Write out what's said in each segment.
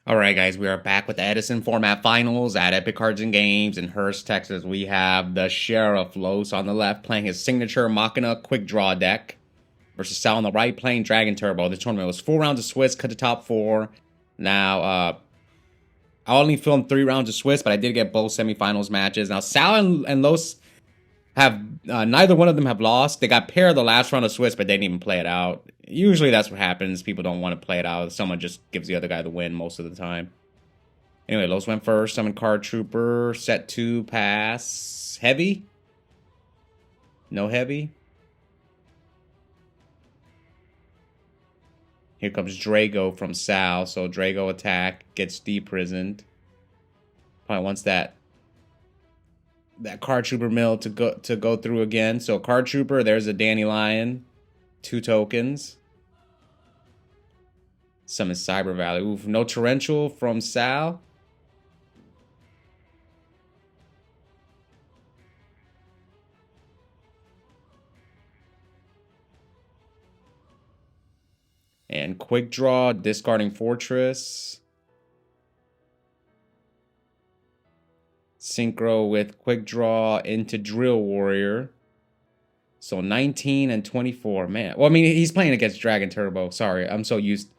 All right, guys, we are back with the Edison Format Finals at Epic Cards and Games in Hurst, Texas. We have the Sheriff Los on the left playing his signature Machina QuickDraw deck versus Sal on the right playing Dragon Turbo. This tournament was 4 rounds of Swiss, cut the top 4. Now, I only filmed 3 rounds of Swiss, but I did get both semifinals matches. Now, Sal and Los have neither one of them have lost. They got paired the last round of Swiss, but they didn't even play it out. Usually that's what happens. People don't want to play it out. Someone just gives the other guy the win most of the time. Anyway, Los went first. Summon Card Trooper. Set 2, pass. Heavy? No heavy? Here comes Drago from Sal. So Drago attack, gets deprisoned. Probably wants that Card Trooper mill to go through again. So Card Trooper, there's a Dandelion. 2 tokens. Summon Cyber Valley. Oof, no Torrential from Sal. And Quick Draw, discarding Fortress. Synchro with Quick Draw into Drill Warrior. So 19 and 24, man. Well, I mean, he's playing against Dragon Turbo. Sorry, I'm so used.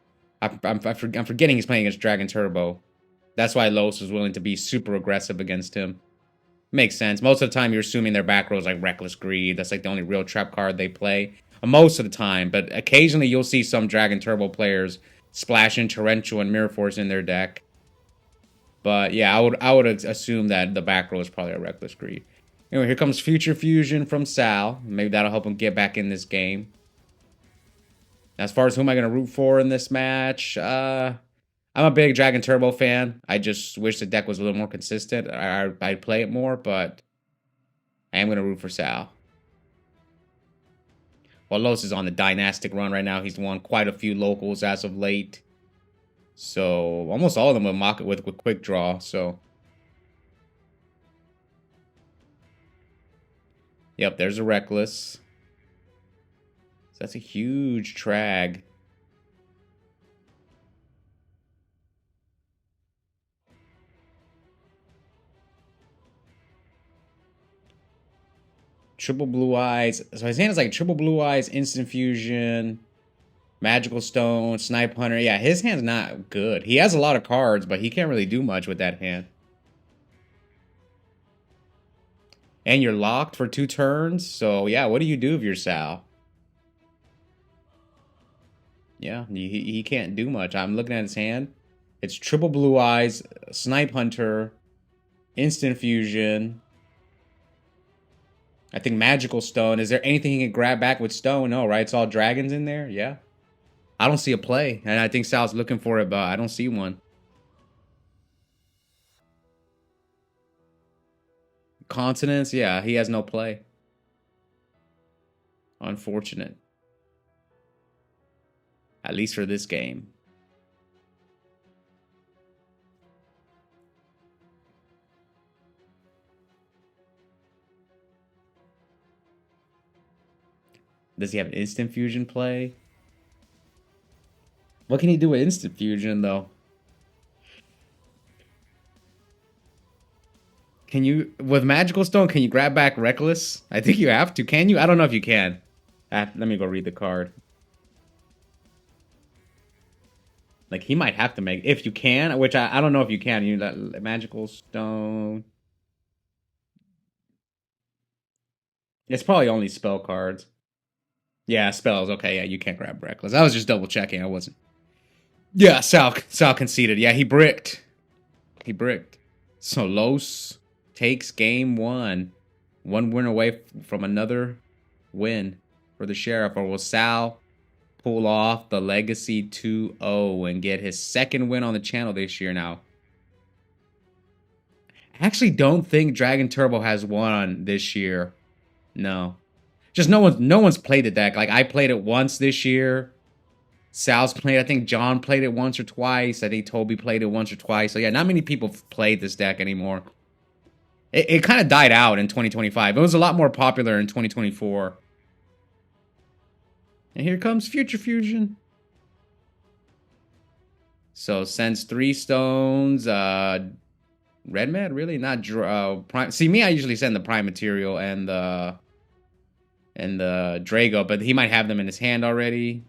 I'm forgetting he's playing against Dragon Turbo. That's why Los was willing to be super aggressive against him. Makes sense. Most of the time, you're assuming their back row is like Reckless Greed. That's like the only real trap card they play. Most of the time, but occasionally you'll see some Dragon Turbo players splashing Torrential and Mirror Force in their deck. But yeah, I would assume that the back row is probably a Reckless Greed. Anyway, here comes Future Fusion from Sal. Maybe that'll help him get back in this game. As far as who am I going to root for in this match, I'm a big Dragon Turbo fan. I just wish the deck was a little more consistent. I'd play it more, but I am going to root for Sal. Well, Los is on the dynastic run right now. He's won quite a few locals as of late. So, almost all of them will mock it with Quick Draw, so... Yep, there's a Reckless. So that's a huge trag. Triple Blue Eyes. So his hand is like Triple Blue Eyes, Instant Fusion, Magical Stone, Snipe Hunter. Yeah, his hand's not good. He has a lot of cards, but he can't really do much with that hand. And you're locked for 2 turns. So, yeah, what do you do if you're Sal? Yeah, he can't do much. I'm looking at his hand. It's Triple Blue Eyes, Snipe Hunter, Instant Fusion. I think Magical Stone. Is there anything he can grab back with Stone? No, right? It's all dragons in there? Yeah. I don't see a play. And I think Sal's looking for it, but I don't see one. Continents? Yeah, he has no play. Unfortunate. At least for this game. Does he have an Instant Fusion play? What can he do with Instant Fusion, though? Can you, with Magical Stone, can you grab back Reckless? I think you have to. Can you? I don't know if you can. Let me go read the card. Like, he might have to make, if you can, which I don't know if you can. You that Magical Stone. It's probably only spell cards. Yeah, spells. Okay, yeah, you can't grab Reckless. I was just double checking. I wasn't. Yeah, Sal conceded. Yeah, he bricked. He bricked. So Los takes game 1. 1 win away from another win for the Sheriff. Or will Sal pull off the Legacy 2-0 and get his 2nd win on the channel this year now? I actually don't think Dragon Turbo has won this year. No. Just no one's played the deck. Like, I played it once this year. Sal's played, I think John played it once or twice. I think Toby played it once or twice. So yeah, not many people played this deck anymore. It kind of died out in 2025. It was a lot more popular in 2024. And here comes Future Fusion. So sends 3 stones. Red Med, really? Not prime. See, me, I usually send the prime material and the Drago, but he might have them in his hand already.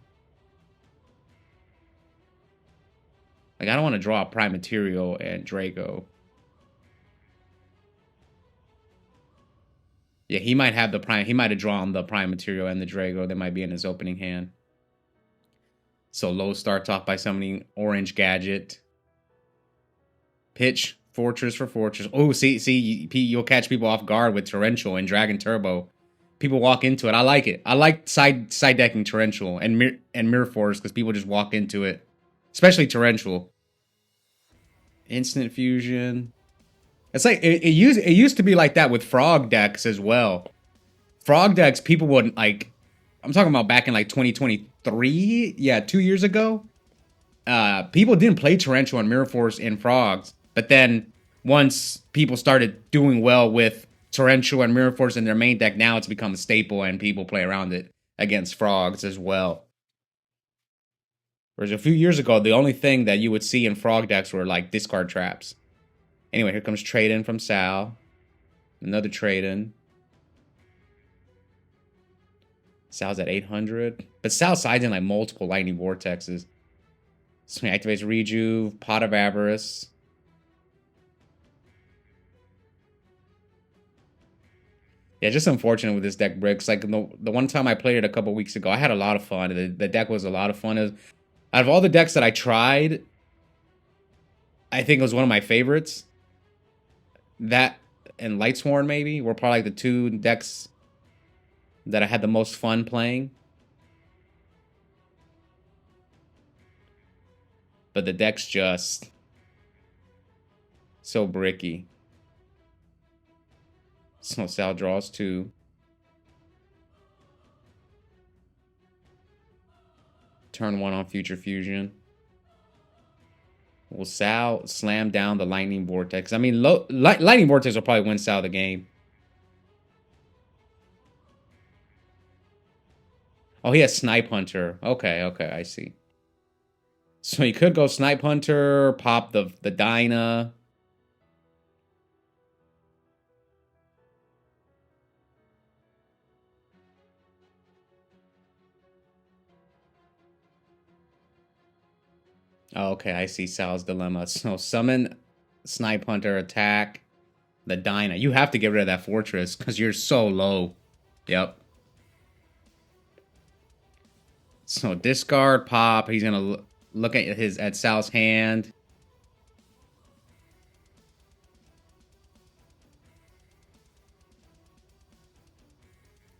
Like, I don't want to draw a prime material and Drago. Yeah, he might have the prime. He might have drawn the prime material and the Drago that might be in his opening hand. So Low starts off by summoning Orange Gadget. Pitch Fortress for Fortress. Oh, see, you'll catch people off guard with Torrential and Dragon Turbo. People walk into it. I like it. I like side decking Torrential and Mirror Force because people just walk into it, especially Torrential. Instant Fusion. It's like it used to be like that with Frog decks as well. Frog decks, people wouldn't like. I'm talking about back in like 2023. Yeah, 2 years ago. People didn't play Torrential and Mirror Force in Frogs, but then once people started doing well with Torrential and Mirror Force in their main deck, now it's become a staple and people play around it against Frogs as well. Whereas a few years ago, the only thing that you would see in Frog decks were like discard traps. Anyway, here comes trade-in from Sal. Another trade-in. Sal's at 800. But Sal sides in like multiple Lightning Vortexes. So he activates Rejuve, Pot of Avarice. Yeah, just unfortunate with this deck, Bricks. Like the one time I played it a couple weeks ago, I had a lot of fun. The deck was a lot of fun. Out of all the decks that I tried, I think it was one of my favorites. That and Lightsworn maybe were probably like the 2 decks that I had the most fun playing. But the deck's just so bricky. So Sal draws 2. Turn 1 on Future Fusion. Will Sal slam down the Lightning Vortex? I mean, Lightning Vortex will probably win Sal the game. Oh, he has Snipe Hunter. Okay, I see. So he could go Snipe Hunter, pop the Dyna. Oh, okay, I see Sal's dilemma. So summon Snipe Hunter, attack the Dyna. You have to get rid of that Fortress because you're so low. Yep. So discard, pop. He's gonna look at Sal's hand.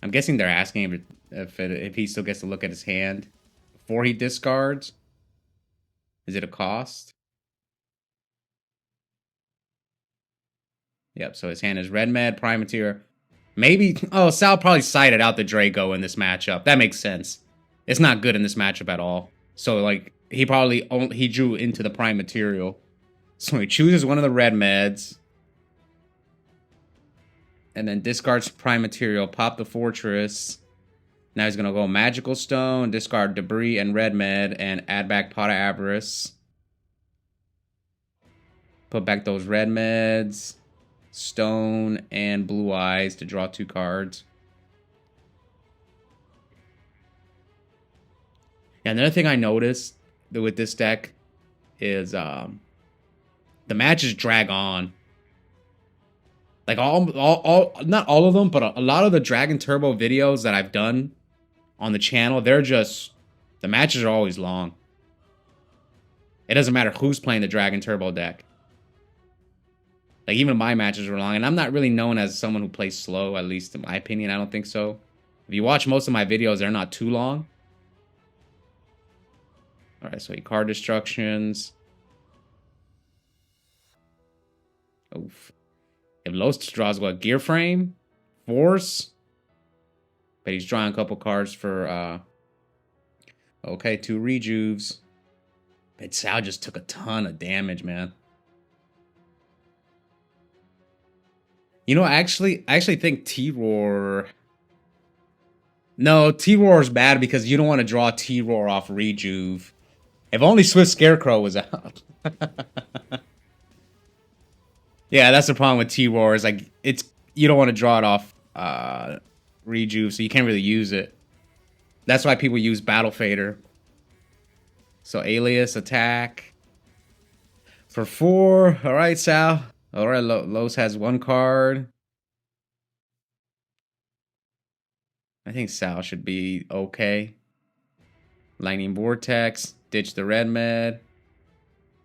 I'm guessing they're asking him if he still gets to look at his hand before he discards. Is it a cost? Yep, so his hand is Red Med, Prime Material. Maybe, oh, Sal probably sided out the Drago in this matchup. That makes sense. It's not good in this matchup at all. So, like, he drew into the Prime Material. So he chooses one of the Red Meds. And then discards Prime Material, pop the Fortress. Now he's going to go Magical Stone, discard Debris and Red Med, and add back Pot of Avarice. Put back those Red Meds, Stone, and Blue Eyes to draw 2 cards. Yeah, another thing I noticed with this deck is the matches drag on. Like not all of them, but a lot of the Dragon Turbo videos that I've done on the channel, the matches are always long. It doesn't matter who's playing the Dragon Turbo deck. Like, even my matches are long, and I'm not really known as someone who plays slow, at least in my opinion. I don't think so. If you watch most of my videos, they're not too long. Alright, so he card destructions. Oof. If Los draws what? Gear Frame? Force? But he's drawing a couple cards for, okay, 2 Rejuves. But Sal just took a ton of damage, man. You know, I actually think T-Roar... No, T-Roar is bad because you don't want to draw T-Roar off Rejuve. If only Swift Scarecrow was out. Yeah, that's the problem with T-Roar. Is like you don't want to draw it off Rejuve, so you can't really use it. That's why people use Battle Fader. So Alias attack for 4. All right, Sal. All right, Los has 1 card. I think Sal should be okay. Lightning Vortex. Ditch the red med.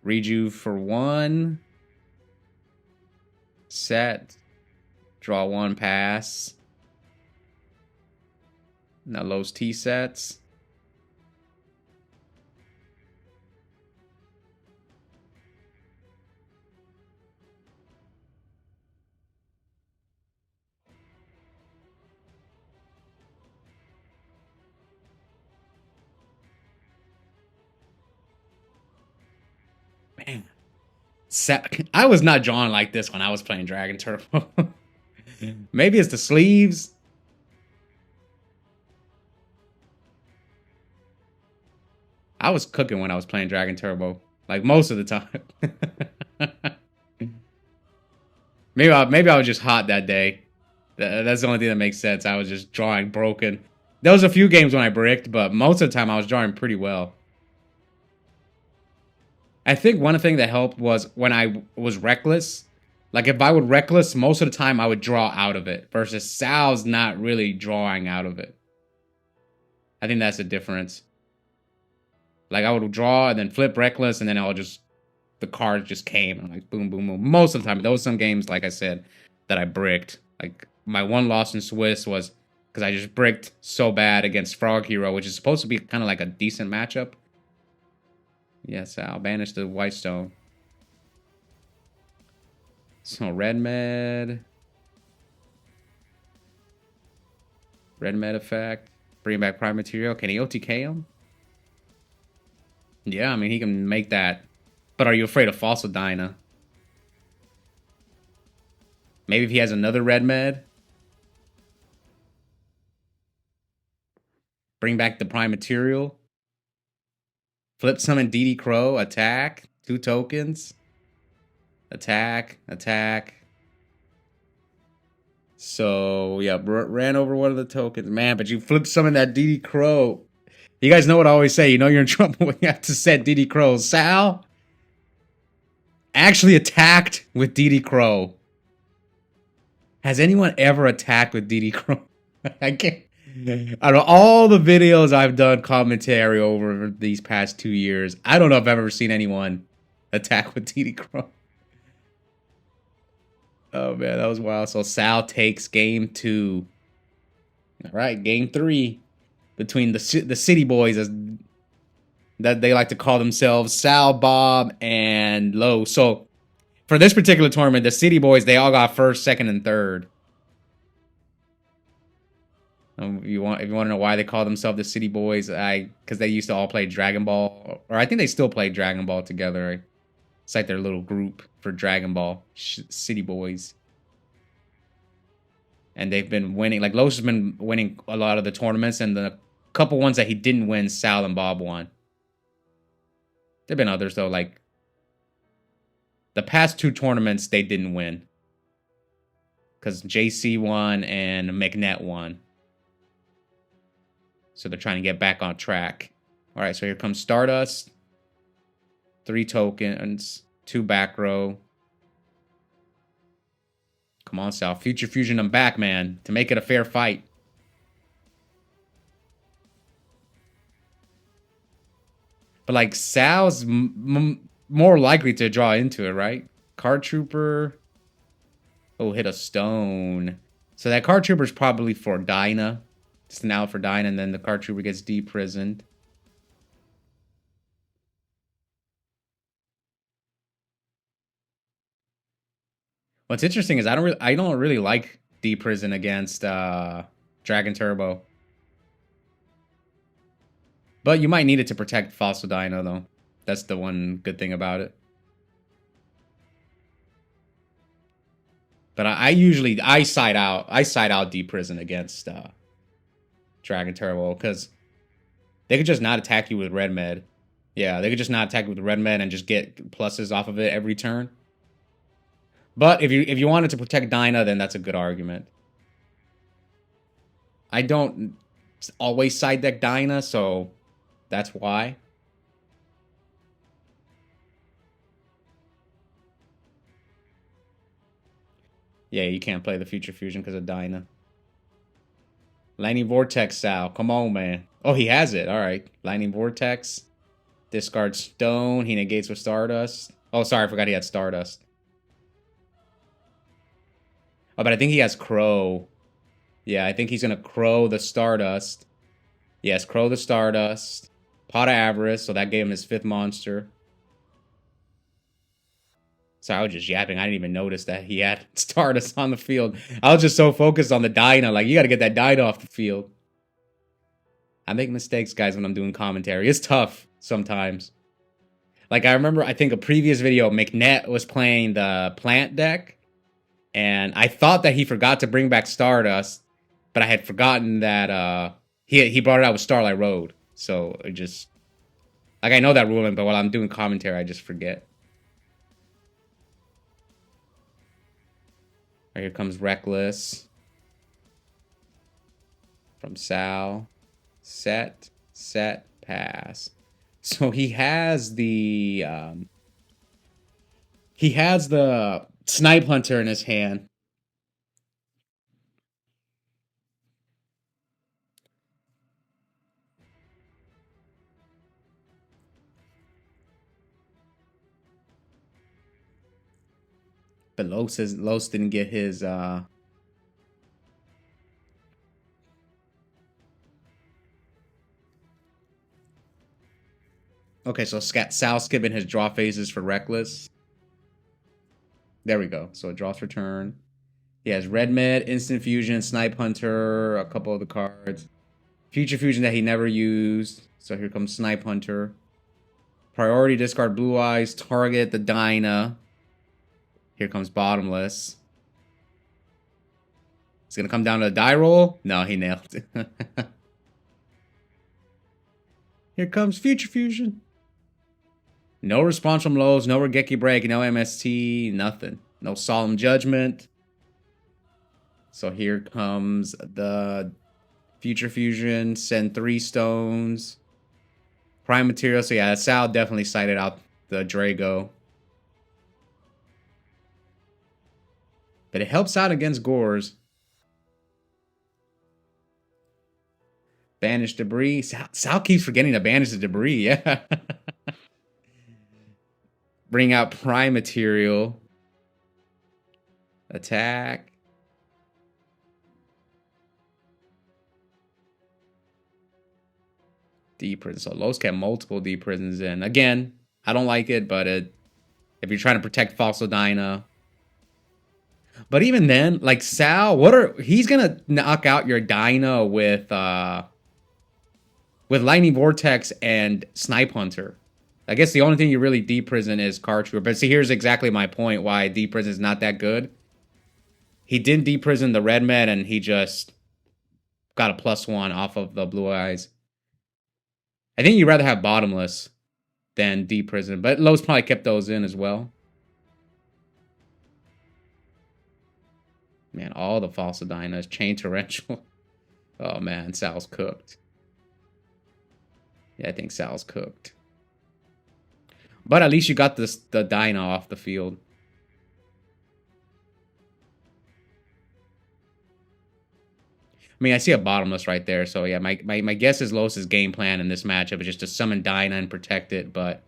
Rejuve for 1. Set. Draw 1, pass. Now Los T sets. Man. I was not drawing like this when I was playing Dragon Turbo. Maybe it's the sleeves. I was cooking when I was playing Dragon Turbo, like most of the time. maybe I was just hot that day. That's the only thing that makes sense. I was just drawing broken. There was a few games when I bricked, but most of the time I was drawing pretty well. I think one thing that helped was when I was reckless. Like if I would reckless, most of the time I would draw out of it. Versus Sal's not really drawing out of it. I think that's the difference. Like I would draw and then flip reckless, and then the cards just came and like boom, boom, boom. Most of the time, there was some games, like I said, that I bricked. Like my one loss in Swiss was because I just bricked so bad against Frog Hero, which is supposed to be kind of like a decent matchup. Yes, I'll banish the White Stone. So red med effect. Bring back Prime Material. Can he OTK him? Yeah, I mean, he can make that. But are you afraid of Fossil Dyna? Maybe if he has another red med. Bring back the Prime Material. Flip summon DD Crow. Attack. 2 tokens. Attack. Attack. So, yeah, ran over one of the tokens. Man, but you flip summon that DD Crow. You guys know what I always say. You know you're in trouble when you have to set DD Crow. Sal actually attacked with DD Crow. Has anyone ever attacked with DD Crow? I can't. Out of all the videos I've done commentary over these past 2 years, I don't know if I've ever seen anyone attack with DD Crow. Oh, man, that was wild. So Sal takes game 2. All right, game 3. Between the city boys, as that they like to call themselves, Sal, Bob, and Low. So for this particular tournament, the city boys, they all got 1st, 2nd, and 3rd. If you want to know why they call themselves the city boys, because they used to all play Dragon Ball, or I think they still play Dragon Ball together. It's like their little group for Dragon Ball, city boys. And they've been winning. Like Los has been winning a lot of the tournaments, and the couple ones that he didn't win, Sal and Bob won. There've been others though, like the past 2 tournaments they didn't win because JC won and McNett won. So they're trying to get back on track. All right, so here comes Stardust. 3 tokens, 2 back row. Come on, Sal. Future Fusion them back, man, to make it a fair fight. But, like, Sal's more likely to draw into it, right? Card Trooper. Oh, hit a stone. So that Card Trooper's probably for Dyna. It's an out for Dyna, and then the Card Trooper gets deprisoned. What's interesting is I don't really like deprison against Dragon Turbo. But you might need it to protect Fossil Dino, though. That's the one good thing about it. But I side out deprison against Dragon Turbo because they could just not attack you with red med. Yeah, they could just not attack with the red men and just get pluses off of it every turn. But if you wanted to protect Dyna, then that's a good argument. I don't always side deck Dyna, so that's why. Yeah, you can't play the Future Fusion because of Dyna. Lightning Vortex, Sal. Come on, man. Oh, he has it. All right. Lightning Vortex. Discard Stone. He negates with Stardust. Oh, sorry. I forgot he had Stardust. Oh, but I think he has Crow. Yeah, I think he's going to Crow the Stardust. Yes, Crow the Stardust. Pot of Avarice. So that gave him his 5th monster. Sorry, I was just yapping. I didn't even notice that he had Stardust on the field. I was just so focused on the Dyna. Like, you got to get that Dyna off the field. I make mistakes, guys, when I'm doing commentary. It's tough sometimes. Like, I remember, I think a previous video, McNett was playing the plant deck. And I thought that he forgot to bring back Stardust. But I had forgotten that he brought it out with Starlight Road. So, it just... Like, I know that ruling, but while I'm doing commentary, I just forget. Right, here comes Reckless. From Sal. Set, pass. So he has the Snipe Hunter in his hand. But Los didn't get his Okay, so Sal skipping his draw phases for Reckless. There we go. So it draws for turn. He has Red Med, Instant Fusion, Snipe Hunter, a couple of the cards. Future Fusion that he never used. So here comes Snipe Hunter. Priority discard Blue Eyes, target the Dyna. Here comes Bottomless. It's going to come down to a die roll. No, he nailed it. Here comes Future Fusion. No response from Lowe's, no Regeki Break, no MST, nothing. No Solemn Judgment. So here comes the Future Fusion. Send 3 stones. Prime Material. So yeah, Sal definitely cited out the Drago. But it helps out against Gores. Banish Debris. Sal keeps forgetting to banish the debris. Yeah. Bring out Prime Material. Attack. Deep Prison. So Los kept multiple Deep Prisons in. Again, I don't like it, but if you're trying to protect Fossil Dyna. But even then, like Sal, he's gonna knock out your Dyna with Lightning Vortex and Snipe Hunter. I guess the only thing you really Deep Prison is Card Trooper. But see, here's exactly my point why Deep Prison is not that good. He didn't Deep Prison the Red Men, and he just got a +1 off of the Blue Eyes. I think you'd rather have Bottomless than Deep Prison, but Lowe's probably kept those in as well. Man, all the Fossil Dynas. Chain Torrential. Oh man, Sal's cooked. Yeah, I think Sal's cooked. But at least you got the Dyna off the field. I mean, I see a Bottomless right there. So, yeah, my guess is Los' game plan in this matchup is just to summon Dyna and protect it. But,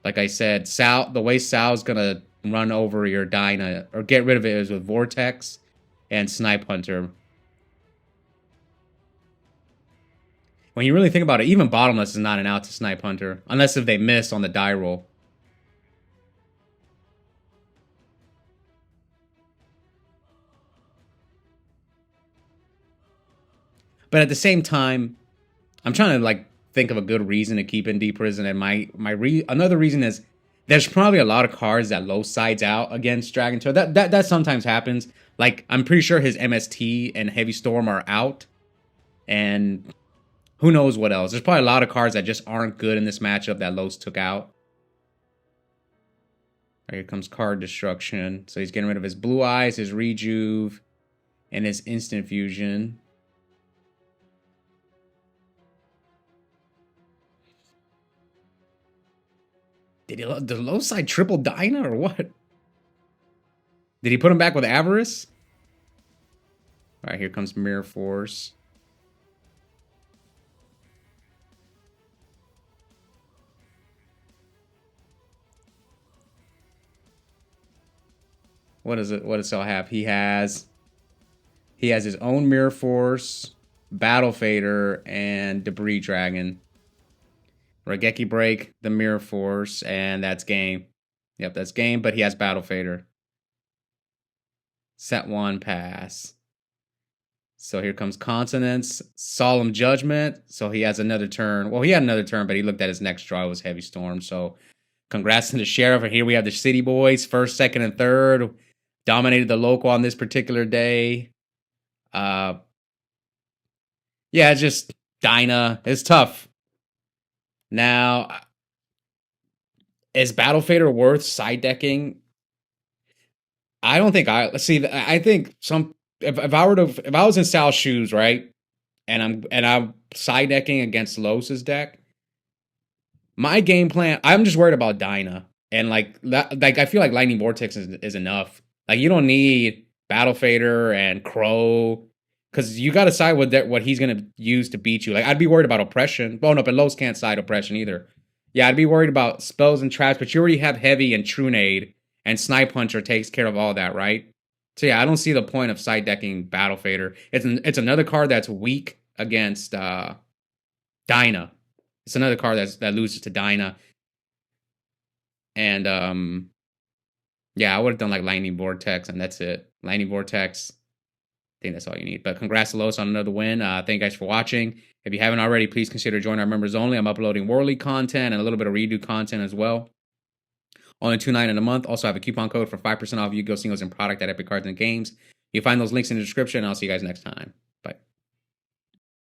like I said, the way Sal's going to run over your Dyna or get rid of it is with Vortex and Snipe Hunter. When you really think about it, even Bottomless is not an out to Snipe Hunter. Unless if they miss on the die roll. But at the same time, I'm trying to like think of a good reason to keep in Deep Prison, and another reason is there's probably a lot of cards that low sides out against Dragon Tail. That sometimes happens. Like I'm pretty sure his MST and Heavy Storm are out, and who knows what else. There's probably a lot of cards that just aren't good in this matchup that Los took out. Right, here comes card destruction. So he's getting rid of his Blue Eyes, his Rejuve, and his Instant Fusion. Did the low side triple Dyna or what? Did he put him back with Avarice? All right, here comes Mirror Force. What is it? What does Sal have? He has his own Mirror Force, Battle Fader, and Debris Dragon. Raigeki Break, the Mirror Force, and that's game. Yep, that's game, but he has Battle Fader. Set 1, pass. So here comes Consonance, Solemn Judgment. So he has another turn. Well, he had another turn, but he looked at his next draw. It was Heavy Storm. So congrats to the Sheriff. And here we have the City Boys, first, second, and third. Dominated the local on this particular day. Yeah, it's just Dyna. It's tough. Now, is Battle Fader worth side decking? I don't think I think if I was in Sal's shoes, right, and I'm side decking against Los's deck, my game plan, I'm just worried about Dyna. And like I feel like Lightning Vortex is enough. Like you don't need Battle Fader and Crow. Because you got to side with what he's going to use to beat you. Like, I'd be worried about Oppression. Oh, no, but Los can't side Oppression either. Yeah, I'd be worried about spells and traps, but you already have Heavy and Trunade, and Snipe Puncher takes care of all that, right? So, yeah, I don't see the point of side decking Battle Fader. It's another card that's weak against Dyna. It's another card that loses to Dyna. And, yeah, I would have done, like, Lightning Vortex, and that's it. Lightning Vortex. I think that's all you need. But congrats to Los on another win. Thank you guys for watching. If you haven't already, please consider joining our members only. I'm uploading World League content and a little bit of redo content as well. Only $2.99 a month. Also have a coupon code for 5% off Yu-Gi-Oh! Singles and product at Epic Cards and Games. You'll find those links in the description, and I'll see you guys next time.